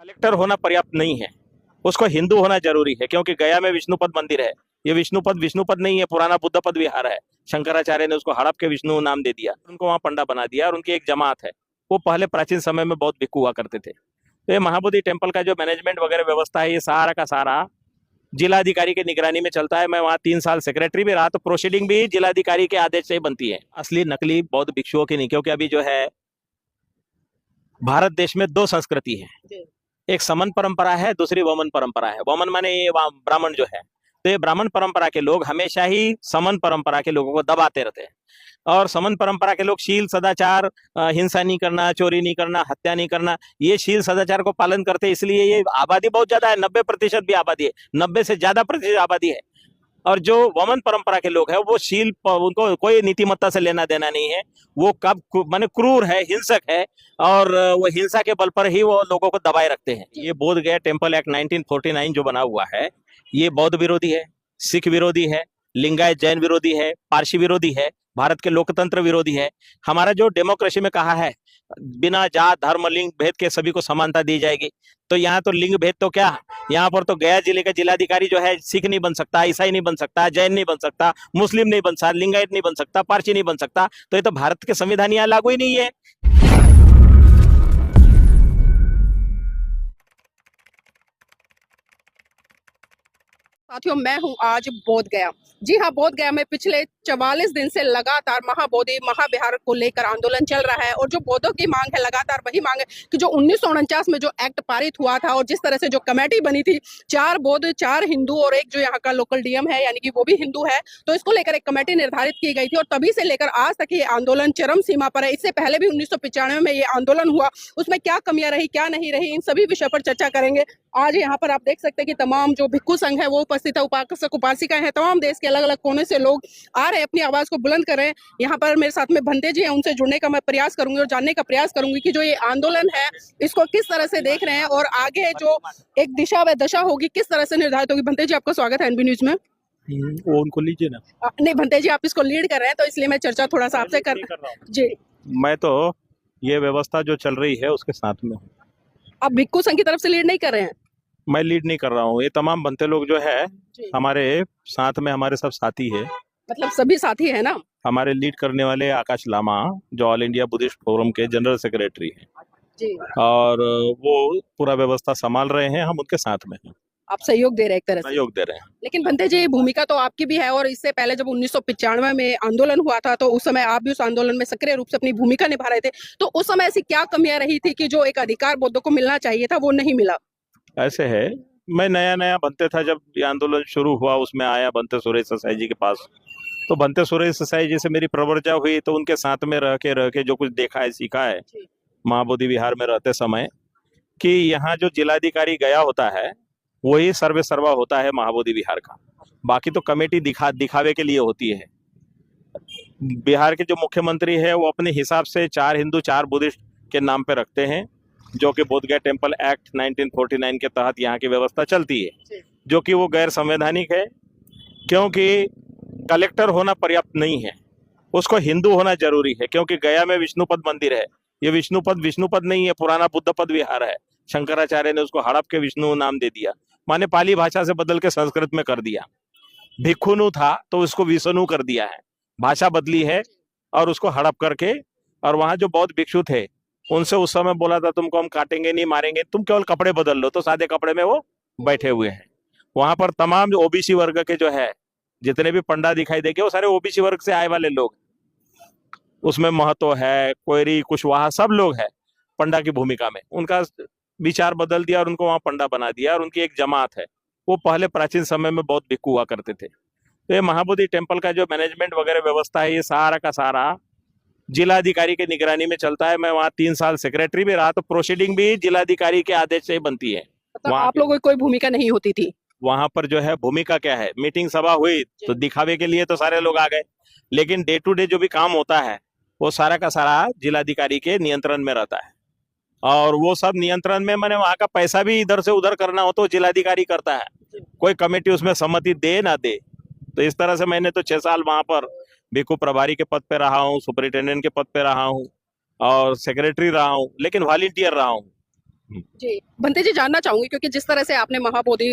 Collector होना पर्याप्त नहीं है, उसको हिंदू होना जरूरी है, क्योंकि गया में विष्णुपद मंदिर है। ये विष्णुपद नहीं है, पुराना बुद्ध पद विहार है। शंकराचार्य ने उसको हड़प के विष्णु नाम दे दिया, उनको वहां पंडा बना दिया, और उनकी एक जमात है। वो पहले प्राचीन समय में बहुत भिक्खु हुआ करते थे। तो ये महाबोधि टेम्पल का जो मैनेजमेंट वगैरह व्यवस्था है, ये सारा का सारा जिलाधिकारी की निगरानी में चलता है। मैं वहाँ 3 साल सेक्रेटरी भी रहा, तो प्रोसीडिंग भी जिलाधिकारी के आदेश से ही बनती है। असली नकली बौद्ध भिक्षुओं की नहीं, क्योंकि अभी जो है भारत देश में दो संस्कृति है। एक समन परंपरा है, दूसरी वमन परंपरा है। वमन माने ये ब्राह्मण जो है, तो ये ब्राह्मण परंपरा के लोग हमेशा ही समन परंपरा के लोगों को दबाते रहते हैं। और समन परंपरा के लोग शील सदाचार, हिंसा नहीं करना, चोरी नहीं करना, हत्या नहीं करना, ये शील सदाचार को पालन करते हैं। इसलिए ये आबादी बहुत ज्यादा है, 90% भी आबादी है, 90 से ज्यादा प्रतिशत आबादी है। और जो वमन परंपरा के लोग हैं, वो उनको कोई नीतिमत्ता से लेना देना नहीं है। वो कब माने क्रूर है, हिंसक है, और वो हिंसा के बल पर ही वो लोगों को दबाए रखते हैं। ये बोध गया टेम्पल एक्ट 1949 जो बना हुआ है, ये बौद्ध विरोधी है, सिख विरोधी है, लिंगायत जैन विरोधी है, पारसी विरोधी है, भारत के लोकतंत्र विरोधी है। हमारा जो डेमोक्रेसी में कहा है, बिना जात धर्म लिंग भेद के सभी को समानता दी जाएगी, तो यहाँ तो लिंग भेद तो क्या, यहाँ पर तो गया जिले का जिलाधिकारी जो है सिख नहीं बन सकता, ईसाई नहीं बन सकता, जैन नहीं बन सकता, मुस्लिम नहीं बन सकता, लिंगायत नहीं बन सकता, पारसी नहीं बन सकता। तो ये तो भारत के संविधान यहाँ लागू ही नहीं है। साथियों, मैं हूं आज बोध गया। जी हाँ, बोध गया में पिछले 44 दिन से लगातार महाबोधि महाविहार को लेकर आंदोलन चल रहा है। और जो बौद्धों की मांग है, लगातार वही मांग है कि जो 1949 में जो एक्ट पारित हुआ था, और जिस तरह से जो कमेटी बनी थी, 4 बौद्ध 4 हिंदू और एक जो यहाँ का लोकल डीएम है, यानी कि वो भी हिंदू है, तो इसको लेकर एक कमेटी निर्धारित की गई थी। और तभी से लेकर आज तक ये आंदोलन चरम सीमा पर है। इससे पहले भी 1995 में ये आंदोलन हुआ, उसमें क्या कमियां रही, क्या नहीं रही, इन सभी विषय पर चर्चा करेंगे। आज यहाँ पर आप देख सकते हैं कि तमाम जो भिक्खु संघ है वो उपस्थित है, उपासक उपासिकाएं हैं, तमाम देश के अलग अलग कोने से लोग आ रहे हैं, अपनी आवाज को बुलंद कर रहे हैं। यहाँ पर मेरे साथ में भंते जी हैं, उनसे जुड़ने का मैं प्रयास करूंगी और जानने का प्रयास करूंगी कि जो ये आंदोलन है, इसको किस तरह से देख रहे हैं और आगे जो एक दिशा व दशा होगी किस तरह से निर्धारित होगी। भंते जी, आपका स्वागत है एनबी न्यूज में। वो उनको लीजिए ना। नहीं भंते जी, आप इसको लीड कर रहे हैं, तो इसलिए मैं चर्चा थोड़ा सा आपसे कर जी। मैं तो ये व्यवस्था जो चल रही है उसके साथ में हूँ। आप भिक्खु संघ की तरफ से लीड नहीं कर रहे हैं? मैं लीड नहीं कर रहा हूँ, ये तमाम बनते लोग जो है हमारे साथ में, हमारे सब साथी है, मतलब सभी साथी है ना। हमारे लीड करने वाले आकाश लामा जो ऑल इंडिया बुद्धिस्ट फोरम के जनरल सेक्रेटरी हैं जी, और वो पूरा व्यवस्था संभाल रहे हैं, हम उनके साथ में हैं। आप सहयोग दे रहे हैं एक तरह से। सहयोग दे रहे हैं। लेकिन भंते जी, भूमिका तो आपकी भी है, और इससे पहले जब 1995 में आंदोलन हुआ था, तो उस समय आप भी उस आंदोलन में सक्रिय रूप से अपनी भूमिका निभा रहे थे। तो उस समय ऐसी क्या कमियां रही थी कि जो एक अधिकार बौद्धों को मिलना चाहिए था वो नहीं मिला? ऐसे है, मैं नया नया बनते था जब ये आंदोलन शुरू हुआ, उसमें आया बनते सुरेश ससाई जी के पास। तो बनते सुरेश ससाई जी से मेरी प्रवर्जा हुई, तो उनके साथ में रह के जो कुछ देखा है, सीखा है महाबोधि विहार में रहते समय, कि यहाँ जो जिलाधिकारी गया होता है वही सर्वे सर्वा होता है महाबोधि विहार का। बाकी तो कमेटी दिखावे के लिए होती है। बिहार के जो मुख्यमंत्री है वो अपने हिसाब से 4 हिंदू 4 बुद्धिस्ट के नाम पे रखते हैं, जो कि बोध गया टेम्पल एक्ट 1949 के तहत यहाँ की व्यवस्था चलती है, जो कि वो गैर संवैधानिक है, क्योंकि कलेक्टर होना पर्याप्त नहीं है, उसको हिंदू होना जरूरी है। क्योंकि गया में विष्णुपद मंदिर है, ये विष्णुपद नहीं है, पुराना बुद्ध पद विहार है। शंकराचार्य ने उसको हड़प के विष्णु नाम दे दिया, माने पाली भाषा से बदल के संस्कृत में कर दिया। भिक्खुनु था तो उसको विष्णु कर दिया है, भाषा बदली है और उसको हड़प करके। और वहां जो बौद्ध भिक्षु थे उनसे उस समय बोला था, तुमको हम काटेंगे नहीं, मारेंगे, तुम केवल कपड़े बदल लो, तो सादे कपड़े में वो बैठे हुए हैं। वहां पर तमाम जो ओबीसी वर्ग के जो है जितने भी पंडा दिखाई देंगे वो सारे ओबीसी वर्ग से आए वाले लोग, उसमें महतो है, कोयरी, कुशवाहा, सब लोग हैं पंडा की भूमिका में। उनका विचार बदल दिया और उनको वहां पंडा बना दिया, और उनकी एक जमात है। वो पहले प्राचीन समय में बहुत भिक्खु हुआ करते थे। तो ये महाबोधि टेम्पल का जो मैनेजमेंट वगैरह व्यवस्था है, ये सारा का सारा जिलाधिकारी की निगरानी में चलता है। मैं वहाँ 3 साल सेक्रेटरी भी रहा, तो प्रोसीडिंग भी जिलाधिकारी के आदेश से ही बनती है। मतलब आप लोगों की कोई भूमिका नहीं होती थी वहां पर? जो है भूमिका क्या है, मीटिंग सभा हुई तो दिखावे के लिए तो सारे लोग आ गए, लेकिन डे टू डे जो भी काम होता है वो सारा का सारा जिलाधिकारी के नियंत्रण में रहता है। और वो सब नियंत्रण में, मैंने वहां का पैसा भी इधर से उधर करना हो तो जिलाधिकारी करता है, कोई कमेटी उसमें सहमति दे ना दे। तो इस तरह से मैंने तो 6 साल वहां पर भिक्खु प्रभारी के पद पे रहा हूँ, सुपरिटेंडेंट के पद पे रहा हूँ और सेक्रेटरी रहा हूँ, लेकिन वॉलंटियर रहा हूँ। जी, भंते जी जानना चाहूंगी क्योंकि जिस तरह से आपने महाबोधि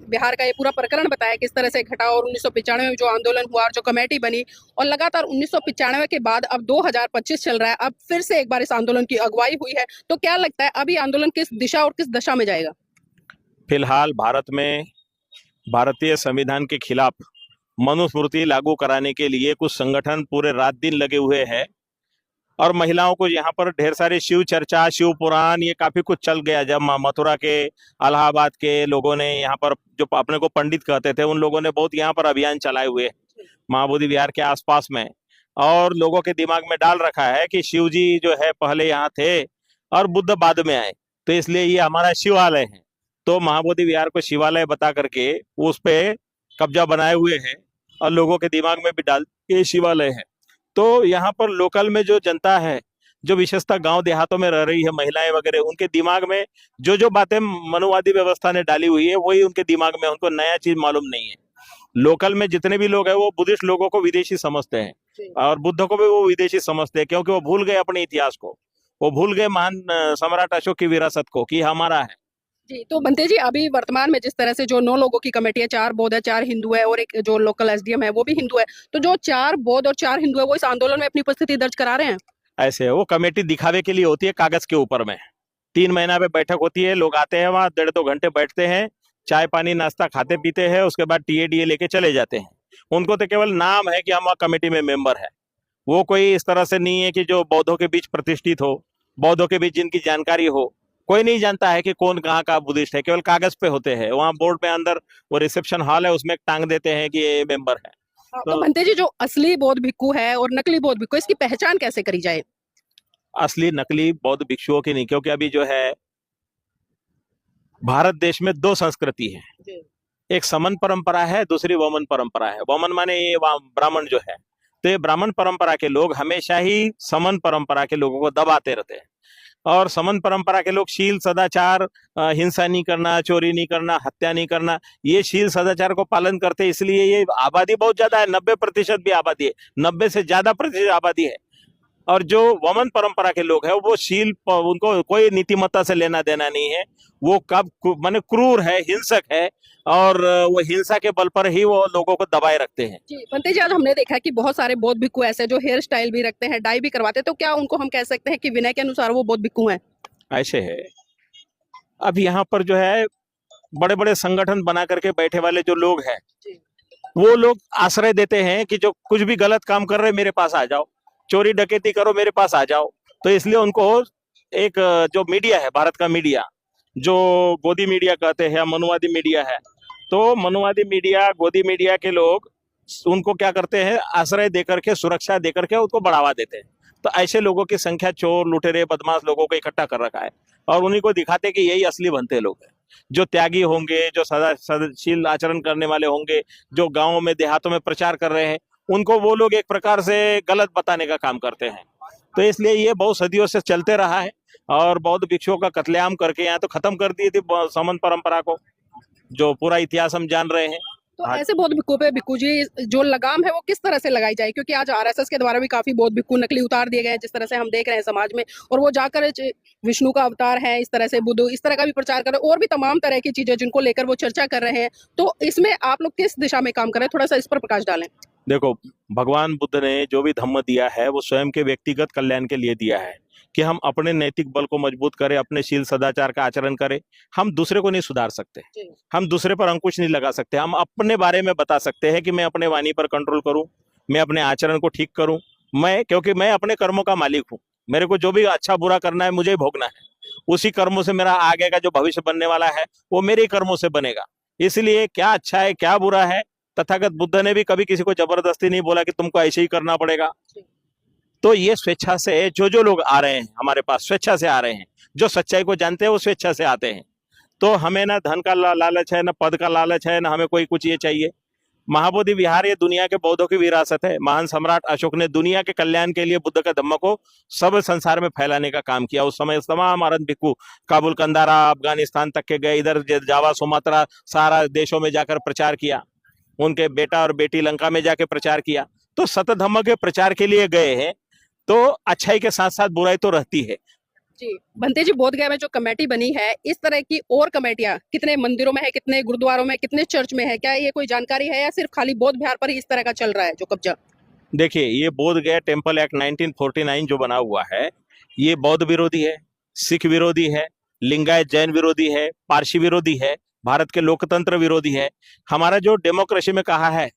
विहार का ये पूरा प्रकरण बताया किस तरह से घटा और 1995 में जो आंदोलन हुआ और जो कमेटी बनी और लगातार 1995 के बाद अब 2025 चल रहा है, अब फिर से एक बार इस आंदोलन की अगुवाई हुई है, तो क्या लगता है अभी आंदोलन किस दिशा और किस दशा में जाएगा? फिलहाल भारत में भारतीय संविधान के खिलाफ मनुस्मृति लागू कराने के लिए कुछ संगठन पूरे रात दिन लगे हुए हैं और महिलाओं को यहाँ पर ढेर सारी शिव चर्चा, शिव पुराण, ये काफी कुछ चल गया। जब मथुरा के, इलाहाबाद के लोगों ने यहाँ पर, जो अपने को पंडित कहते थे, उन लोगों ने बहुत यहाँ पर अभियान चलाए हुए महाबोधि विहार के आसपास में, और लोगों के दिमाग में डाल रखा है कि शिव जी जो है पहले यहाँ थे और बुद्ध बाद में आए, तो इसलिए ये हमारा शिवालय है। तो महाबोधि विहार को शिवालय बता करके उस पे कब्जा बनाए हुए हैं और लोगों के दिमाग में भी डाल ये शिवालय है। तो यहाँ पर लोकल में जो जनता है, जो विशेषतः गांव देहातों में रह रही है, महिलाएं वगैरह, उनके दिमाग में जो जो बातें मनुवादी व्यवस्था ने डाली हुई है वही उनके दिमाग में, उनको नया चीज मालूम नहीं है। लोकल में जितने भी लोग हैं वो बुद्धिस्ट लोगों को विदेशी समझते हैं और बुद्ध को भी वो विदेशी समझते हैं, क्योंकि वो भूल गए अपने इतिहास को, वो भूल गए महान सम्राट अशोक की विरासत को कि हमारा है। जी, तो बंते जी अभी वर्तमान में जिस तरह से जो 9 लोगों की कमेटी है, 4 बौद्ध है, 4 हिंदू है और एक जो लोकल एसडीएम है वो भी हिंदू है, तो जो 4 बौद्ध और 4 हिंदू है वो इस आंदोलन में अपनी उपस्थिति दर्ज करा रहे हैं? ऐसे वो कमेटी दिखावे के लिए होती है, कागज के ऊपर में 3 महीना पे बैठक होती है, लोग आते हैं वहाँ 1.5-2 घंटे बैठते हैं, चाय पानी नाश्ता खाते पीते हैं, उसके बाद टीए लेके चले जाते हैं। उनको तो केवल नाम है कि हम कमेटी में मेंबर है, वो कोई इस तरह से नहीं है कि जो बौद्धों के बीच प्रतिष्ठित हो, बौद्धों के बीच जिनकी जानकारी हो। कोई नहीं जानता है कि कौन कहाँ का बुद्धिस्ट है, केवल कागज पे होते हैं। वहाँ बोर्ड पे अंदर वो रिसेप्शन हॉल है, उसमें टांग देते हैं कि ये मेंबर है। तो बंते जी जो असली बौद्ध भिक्खु है और नकली बौद्ध भिक्खु, इसकी पहचान कैसे करी जाए? असली नकली बौद्ध भिक्षुओं की नहीं, क्योंकि अभी जो है भारत देश में 2 संस्कृति है, एक समन परंपरा है, दूसरी वमन परंपरा है। वमन माने ये ब्राह्मण जो है, तो ये ब्राह्मण परंपरा के लोग हमेशा ही समन परंपरा के लोगों को दबाते रहते हैं। और समन परंपरा के लोग शील सदाचार, हिंसा नहीं करना, चोरी नहीं करना, हत्या नहीं करना, ये शील सदाचार को पालन करते हैं। इसलिए ये आबादी बहुत ज्यादा है, 90% भी आबादी है, 90 से ज्यादा प्रतिशत आबादी है। और जो वमन परंपरा के लोग हैं वो शील, उनको कोई नीतिमत्ता से लेना देना नहीं है, वो कब माने क्रूर है, हिंसक है, और वो हिंसा के बल पर ही वो लोगों को दबाए रखते हैं। जी, पंडित जी आज हमने देखा है कि बहुत सारे बौद्ध भिक्खु ऐसे जो हेयर स्टाइल भी रखते हैं, डाई भी करवाते हैं, तो क्या उनको हम कह सकते हैं कि विनय के अनुसार वो बौद्ध भिक्खु हैं? ऐसे है, अब यहाँ पर जो है बड़े बड़े संगठन बना करके बैठे वाले जो लोग हैं, वो लोग आश्रय देते हैं कि जो कुछ भी गलत काम कर रहे मेरे पास आ जाओ, चोरी डकैती करो मेरे पास आ जाओ। तो इसलिए उनको एक जो मीडिया है, भारत का मीडिया, जो गोदी मीडिया कहते हैं, मनुवादी मीडिया है, तो मनुवादी मीडिया, गोदी मीडिया के लोग उनको क्या करते हैं, आश्रय देकर के, सुरक्षा देकर के उनको बढ़ावा देते हैं। तो ऐसे लोगों की संख्या, चोर लुटेरे बदमाश लोगों को इकट्ठा कर रखा है और उन्हीं को दिखाते हैं कि यही असली बनते लोग हैं, जो त्यागी होंगे, जो सदाशील आचरण करने वाले होंगे, जो गाँव में देहातों में प्रचार कर रहे हैं, उनको वो लोग एक प्रकार से गलत बताने का काम करते हैं। तो इसलिए ये बहुत सदियों से चलते रहा है और बौद्ध भिक्षुओं का कत्लेआम करके यहाँ तो खत्म कर दिए थे समन परंपरा को, जो पूरा इतिहास हम जान रहे हैं। तो ऐसे बौद्ध भिक्खुओं पे भिक्खु जी जो लगाम है वो किस तरह से लगाई जाए, क्योंकि आज आरएसएस के द्वारा भी काफी बौद्ध भिक्खु नकली उतार दिए गए हैं जिस तरह से हम देख रहे हैं समाज में, और वो जाकर विष्णु का अवतार है, इस तरह से बुद्ध, इस तरह का भी प्रचार कर रहे हैं और भी तमाम तरह की चीजें जिनको लेकर वो चर्चा कर रहे हैं। तो इसमें आप लोग किस दिशा में काम कर रहे हैं, थोड़ा सा इस पर प्रकाश डालें। देखो, भगवान बुद्ध ने जो भी धम्म दिया है वो स्वयं के व्यक्तिगत कल्याण के लिए दिया है कि हम अपने नैतिक बल को मजबूत करें, अपने शील सदाचार का आचरण करें। हम दूसरे को नहीं सुधार सकते, हम दूसरे पर अंकुश नहीं लगा सकते, हम अपने बारे में बता सकते हैं कि मैं अपने वाणी पर कंट्रोल करूं, मैं अपने आचरण को ठीक करूं, क्योंकि मैं अपने कर्मों का मालिक हूं। मेरे को जो भी अच्छा बुरा करना है मुझे ही भोगना है, उसी कर्मों से मेरा आगे का जो भविष्य बनने वाला है वो मेरे कर्मों से बनेगा। इसलिए क्या अच्छा है क्या बुरा है, तथागत बुद्ध ने भी कभी किसी को जबरदस्ती नहीं बोला कि तुमको ऐसे ही करना पड़ेगा। तो ये स्वेच्छा से जो लोग आ रहे हैं हमारे पास, स्वेच्छा से आ रहे हैं, जो सच्चाई को जानते हैं वो स्वेच्छा से आते हैं। तो हमें ना धन का लालच है, ना पद का लालच है, ना हमें कोई कुछ ये चाहिए। महाबोधि विहार ये दुनिया के बौद्धों की विरासत है। महान सम्राट अशोक ने दुनिया के कल्याण के लिए बुद्ध का धम्म को सब संसार में फैलाने का काम किया। उस समय तमाम अरब भिक्खु काबुल, कंदारा, अफगानिस्तान तक के गए, इधर जावा, सुमात्रा, सारा देशों में जाकर प्रचार किया। उनके बेटा और बेटी लंका में जाके प्रचार किया। तो सत धम्म के प्रचार के लिए गए हैं, तो अच्छाई के साथ साथ बुराई तो रहती है। जी भंते जी, बोधगया में जो कमेटी बनी है, इस तरह की और कमेटियां कितने मंदिरों में है, कितने गुरुद्वारों में, कितने चर्च में है? क्या ये कोई जानकारी है या सिर्फ खाली बोध विहार पर ही इस तरह का चल रहा है जो कब्जा? देखिए, ये बोध गया टेम्पल एक्ट 1949 जो बना हुआ है, ये बौद्ध विरोधी है, सिख विरोधी है, लिंगायत जैन विरोधी है, पारसी विरोधी है, भारत के लोकतंत्र विरोधी है। हमारा जो डेमोक्रेसी में कहा है,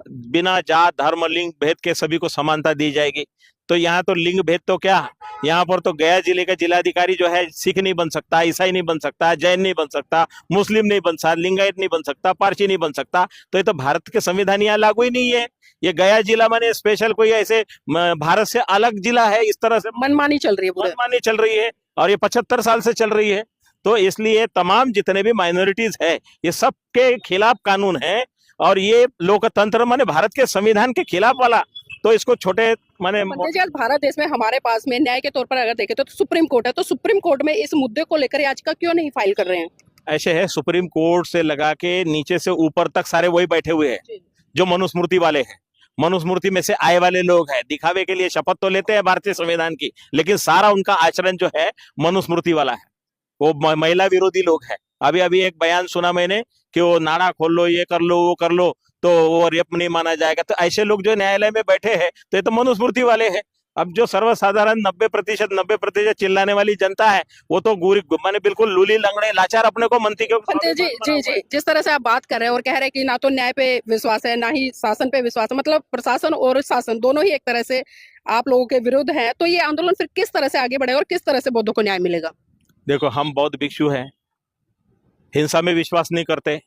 बिना जात धर्म लिंग भेद के सभी को समानता दी जाएगी, तो यहाँ तो लिंग भेद तो क्या, यहाँ पर तो गया जिले का जिलाधिकारी जो है सिख नहीं बन सकता, ईसाई नहीं बन सकता, जैन नहीं बन सकता, मुस्लिम नहीं बन सकता, लिंगायत नहीं बन सकता, पारसी नहीं बन सकता। तो ये तो भारत के संविधान यहाँ लागू ही नहीं है। ये गया जिला माने स्पेशल कोई ऐसे भारत से अलग जिला है, इस तरह से मनमानी चल रही है पूरे। मनमानी चल रही है और ये 75 साल से चल रही है। तो इसलिए तमाम जितने भी माइनॉरिटीज है, ये सब के खिलाफ कानून है और ये लोकतंत्र माने भारत के संविधान के खिलाफ वाला, तो इसको छोटे माने पंडित जी, आज भारत देश में हमारे पास में न्याय के तौर पर अगर देखें तो सुप्रीम कोर्ट है, तो सुप्रीम कोर्ट में इस मुद्दे को लेकर याचिका क्यों नहीं फाइल कर रहे हैं? ऐसे है, सुप्रीम कोर्ट से लगा के नीचे से ऊपर तक सारे वही बैठे हुए हैं जो मनुस्मृति वाले हैं। मनुस्मृति में से आए वाले लोग हैं, दिखावे के लिए शपथ तो लेते हैं भारतीय संविधान की, लेकिन सारा उनका आचरण जो है मनुस्मृति वाला है। वो महिला विरोधी लोग हैं। अभी अभी एक बयान सुना मैंने कि वो नाड़ा खोल लो, ये कर लो, वो कर लो, तो वो रेप नहीं माना जाएगा। तो ऐसे लोग जो न्यायालय में बैठे हैं, तो ये तो मनुस्मृति वाले हैं। अब जो सर्वसाधारण 90% चिल्लाने वाली जनता है, वो तो माने बिल्कुल लूली लंगड़े लाचार अपने को मनती के। पंडित जी, जी जी, जिस तरह से आप बात कर रहे हैं और कह रहे हैं कि ना तो न्याय पे विश्वास है, ना ही शासन पे विश्वास है, मतलब प्रशासन और शासन दोनों ही एक तरह से आप लोगों के विरुद्ध है, तो ये आंदोलन फिर किस तरह से आगे बढ़ेगा और किस तरह से बौद्धों को न्याय मिलेगा? देखो, हम बौद्ध भिक्षु हैं, हिंसा में विश्वास नहीं करते।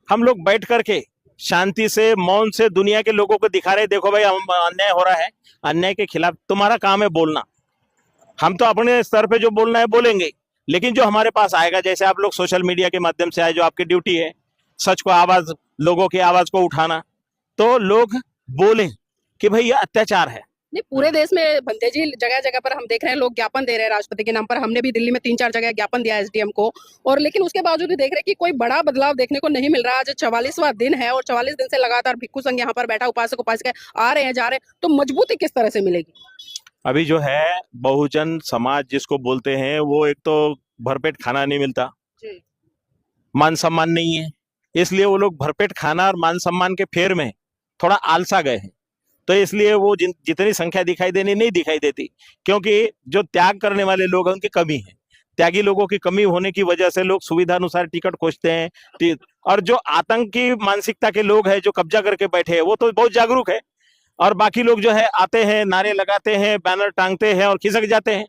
हम लोग बैठ करके शांति से मौन से दुनिया के लोगों को दिखा रहे, देखो भाई हम अन्याय हो रहा है, अन्याय के खिलाफ तुम्हारा काम है बोलना। हम तो अपने स्तर पे जो बोलना है बोलेंगे, लेकिन जो हमारे पास आएगा, जैसे आप लोग सोशल मीडिया के माध्यम से आए, जो आपकी ड्यूटी है सच को आवाज, लोगों की आवाज को उठाना, तो लोग बोलें कि भाई ये अत्याचार है। नहीं, पूरे देश में भंते जी जगह जगह पर हम देख रहे हैं लोग ज्ञापन दे रहे हैं राष्ट्रपति के नाम पर। हमने भी दिल्ली में 3-4 जगह ज्ञापन दिया एसडीएम को, और लेकिन उसके बावजूद भी देख रहे हैं कि कोई बड़ा बदलाव देखने को नहीं मिल रहा। आज 44वां दिन है और 44 दिन से लगातार भिक्षु संघ यहाँ पर बैठा, उपासक उपासिका आ रहे हैं जा रहे हैं, तो मजबूती किस तरह से मिलेगी? अभी जो है बहुजन समाज जिसको बोलते हैं, वो एक तो भरपेट खाना नहीं मिलता, मान सम्मान नहीं है, इसलिए वो लोग भरपेट खाना और मान सम्मान के फेर में थोड़ा आलसा गए हैं। तो इसलिए वो जितनी संख्या दिखाई देनी नहीं दिखाई देती, क्योंकि जो त्याग करने वाले लोग हैं उनकी कमी है। त्यागी लोगों की कमी होने की वजह से लोग सुविधा अनुसार टिकट खोजते हैं, और जो आतंकी मानसिकता के लोग हैं जो कब्जा करके बैठे हैं, वो तो बहुत जागरूक है, और बाकी लोग जो है आते हैं, नारे लगाते हैं, बैनर टांगते हैं और खिसक जाते हैं।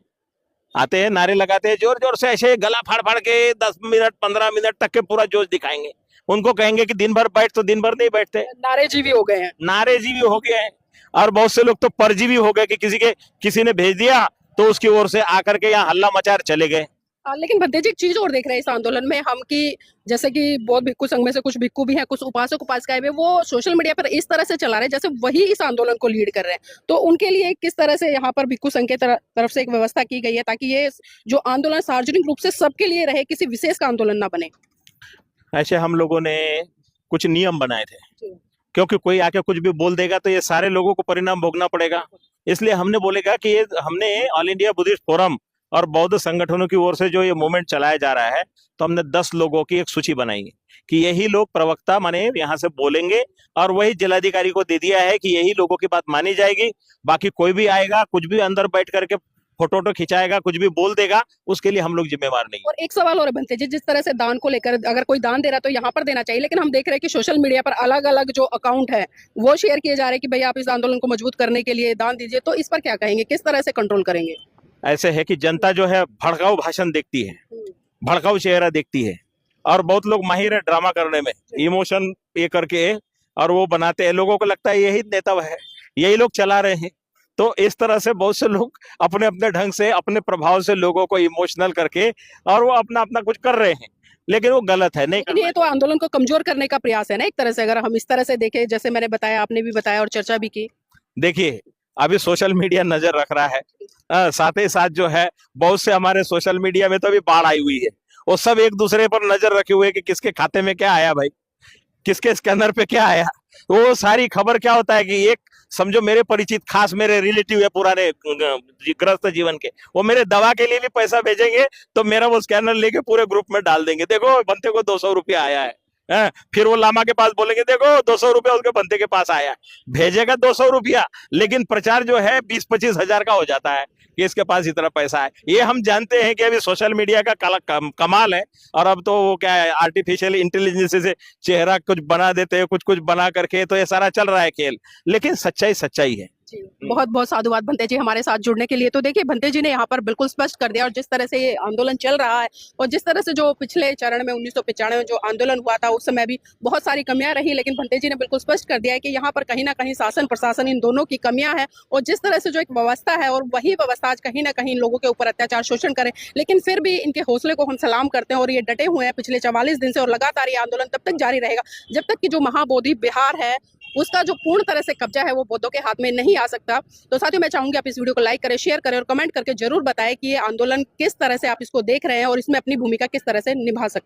आते हैं, नारे लगाते हैं, जोर जोर से ऐसे गला फाड़ फाड़ के 10 मिनट 15 मिनट तक के पूरा जोश दिखाएंगे। उनको कहेंगे कि दिन भर बैठ, तो दिन भर नहीं बैठते, नारेजीवी हो गए हैं, नारेजीवी हो गए हैं। और बहुत से लोग तो परजीवी हो गए कि किसी ने भेज दिया तो उसकी ओर से आकर के यहाँ हल्ला मचार चले गए। लेकिन भंते जी, एक चीज और देख रहे हैं इस आंदोलन में हम, कि जैसे कि बौद्ध भिक्षु संघ में से कुछ भिक्षु भी हैं, कुछ उपासक उपासिकाएं भी, वो सोशल मीडिया पर इस तरह से चला रहे हैं जैसे वही इस आंदोलन को लीड कर रहे हैं। तो उनके लिए किस तरह से यहाँ पर भिक्षु संघ के तरफ से एक व्यवस्था की गई है ताकि ये जो आंदोलन सार्वजनिक रूप से सबके लिए रहे, किसी विशेष का आंदोलन ना बने? ऐसे हम लोगों ने कुछ नियम बनाए थे, क्योंकि कोई आके कुछ भी बोल देगा तो ये सारे लोगों को परिणाम भोगना पड़ेगा। इसलिए हमने बोलेगा कि ये हमने ऑल इंडिया बुद्धिस्ट फोरम और बौद्ध संगठनों की ओर से जो ये मूवमेंट चलाया जा रहा है, तो हमने 10 लोगों की एक सूची बनाई है कि यही लोग प्रवक्ता माने यहाँ से बोलेंगे, और वही जिलाधिकारी को दे दिया है कि यही लोगों की बात मानी जाएगी। बाकी कोई भी आएगा, कुछ भी अंदर बैठ करके फोटो खिंचाएगा, कुछ भी बोल देगा, उसके लिए हम लोग जिम्मेवार नहीं। और एक सवाल और बनते जी, जिस तरह से दान को लेकर अगर कोई दान दे रहा है तो यहाँ पर देना चाहिए, लेकिन हम देख रहे हैं कि सोशल मीडिया पर अलग अलग जो अकाउंट है वो शेयर किए जा रहे हैं कि भाई आप इस आंदोलन को मजबूत करने के लिए दान दीजिए, तो इस पर क्या कहेंगे, किस तरह से कंट्रोल करेंगे? ऐसे है कि जनता जो है भड़काऊ भाषण देखती है, भड़काऊ चेहरा देखती है, और बहुत लोग माहिर है ड्रामा करने में, इमोशन ये करके, और वो बनाते हैं, लोगों को लगता है यही नेता है, यही लोग चला रहे हैं। तो इस तरह से बहुत से लोग अपने अपने ढंग से, अपने प्रभाव से लोगों को इमोशनल करके, और वो अपना अपना कुछ कर रहे हैं, लेकिन वो गलत है। नहीं, ये तो आंदोलन को कमजोर करने का प्रयास है ना एक तरह से, अगर हम इस तरह से देखें, जैसे मैंने बताया, आपने भी बताया और चर्चा भी की। देखिए, अभी सोशल मीडिया नजर रख रहा है, साथ ही साथ जो है बहुत से हमारे सोशल मीडिया में तो अभी बाढ़ आई हुई है, वो सब एक दूसरे पर नजर रखे हुए कि किसके खाते में क्या आया भाई, किसके स्कैनर पे क्या आया, वो सारी खबर क्या होता है कि एक समझो मेरे परिचित खास मेरे रिलेटिव है पुराने ग्रस्त जीवन के, वो मेरे दवा के लिए भी पैसा भेजेंगे तो मेरा वो स्कैनर लेके पूरे ग्रुप में डाल देंगे, देखो बंते को 200 रुपया आया है। फिर वो लामा के पास बोलेंगे देखो 200 रुपया उसके बंदे के पास आया है। भेजेगा 200 रुपया, लेकिन प्रचार जो है 20-25 हजार का हो जाता है कि इसके पास इतना पैसा है। ये हम जानते हैं कि अभी सोशल मीडिया का कमाल है, और अब तो वो क्या है आर्टिफिशियल इंटेलिजेंस से चेहरा कुछ बना देते हैं, कुछ कुछ बना करके, तो ये सारा चल रहा है खेल, लेकिन सच्चाई सच्चाई है। जी, बहुत बहुत साधुवाद भंते जी हमारे साथ जुड़ने के लिए। तो देखिए भंते जी ने यहाँ पर बिल्कुल स्पष्ट कर दिया, और जिस तरह से ये आंदोलन चल रहा है और जिस तरह से जो पिछले चरण में 1995 में जो आंदोलन हुआ था उस समय भी बहुत सारी कमियां रही, लेकिन भंते जी ने बिल्कुल स्पष्ट कर दिया है कि यहाँ पर कहीं ना कहीं शासन प्रशासन इन दोनों की कमियां हैं, और जिस तरह से जो एक व्यवस्था है और वही व्यवस्था आज कहीं ना कहीं लोगों के ऊपर अत्याचार शोषण करे, लेकिन फिर भी इनके हौसले को हम सलाम करते हैं और ये डटे हुए हैं पिछले 44 दिन से, और लगातार ये आंदोलन तब तक जारी रहेगा जब तक कि जो महाबोधि बिहार है उसका जो पूर्ण तरह से कब्जा है वो बौद्धों के हाथ में नहीं आ सकता। तो साथियों मैं चाहूंगी आप इस वीडियो को लाइक करें, शेयर करें और कमेंट करके जरूर बताएं कि ये आंदोलन किस तरह से आप इसको देख रहे हैं और इसमें अपनी भूमिका किस तरह से निभा सकते हैं।